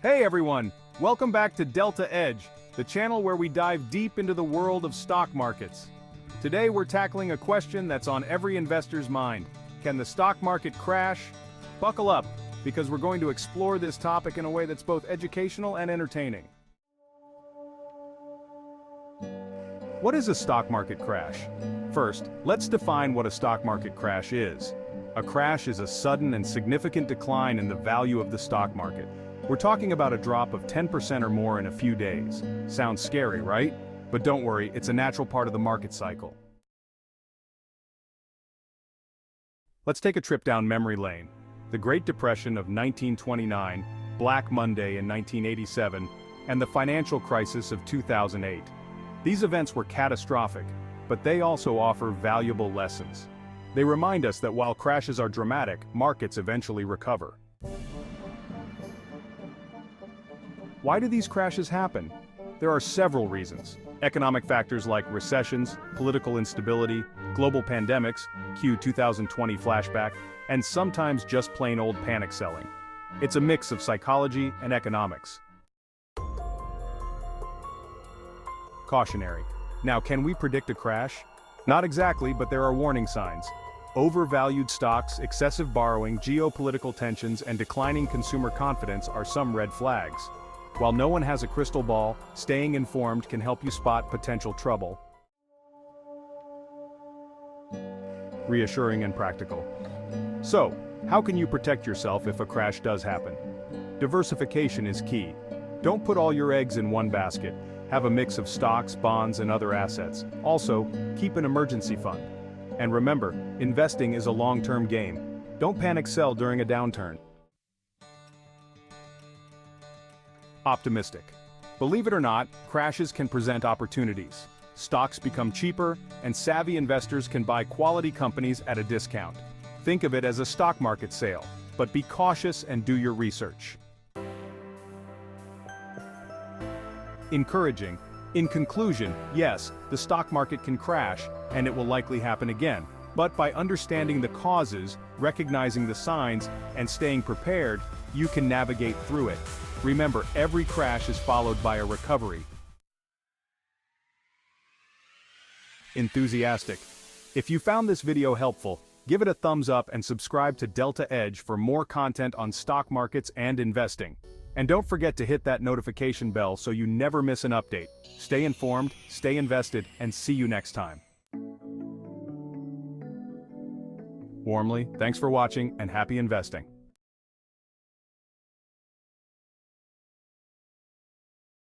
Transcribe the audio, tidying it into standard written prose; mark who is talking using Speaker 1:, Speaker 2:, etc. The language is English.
Speaker 1: Hey everyone, welcome back to Delta Edge, the channel where we dive deep into the world of stock markets. Today we're tackling a question that's on every investor's mind. Can the stock market crash? Buckle up, because we're going to explore this topic in a way that's both educational and entertaining. What is a stock market crash? First, let's define what a stock market crash is. A crash is a sudden and significant decline in the value of the stock market. We're talking about a drop of 10% or more in a few days. Sounds scary, right? But don't worry, it's a natural part of the market cycle. Let's take a trip down memory lane. The Great Depression of 1929, Black Monday in 1987, and the financial crisis of 2008. These events were catastrophic, but they also offer valuable lessons. They remind us that while crashes are dramatic, markets eventually recover. Why do these crashes happen? There are several reasons. Economic factors like recessions, political instability, global pandemics, cue 2020 flashback, and sometimes just plain old panic selling. It's a mix of psychology and economics. Cautionary. Now, can we predict a crash? Not exactly, but there are warning signs. Overvalued stocks, excessive borrowing, geopolitical tensions, and declining consumer confidence are some red flags. While no one has a crystal ball, staying informed can help you spot potential trouble. Reassuring and practical. So, how can you protect yourself if a crash does happen? Diversification is key. Don't put all your eggs in one basket. Have a mix of stocks, bonds, and other assets. Also, keep an emergency fund. And remember, investing is a long-term game. Don't panic sell during a downturn. Optimistic. Believe it or not, crashes can present opportunities. Stocks become cheaper, and savvy investors can buy quality companies at a discount. Think of it as a stock market sale, but be cautious and do your research. Encouraging. In conclusion, yes, the stock market can crash, and it will likely happen again. But by understanding the causes, recognizing the signs, and staying prepared, you can navigate through it. Remember, every crash is followed by a recovery. Enthusiastic. If you found this video helpful, give it a thumbs up and subscribe to Delta Edge for more content on stock markets and investing. And don't forget to hit that notification bell so you never miss an update. Stay informed, stay invested, and see you next time. Warmly, thanks for watching and happy investing.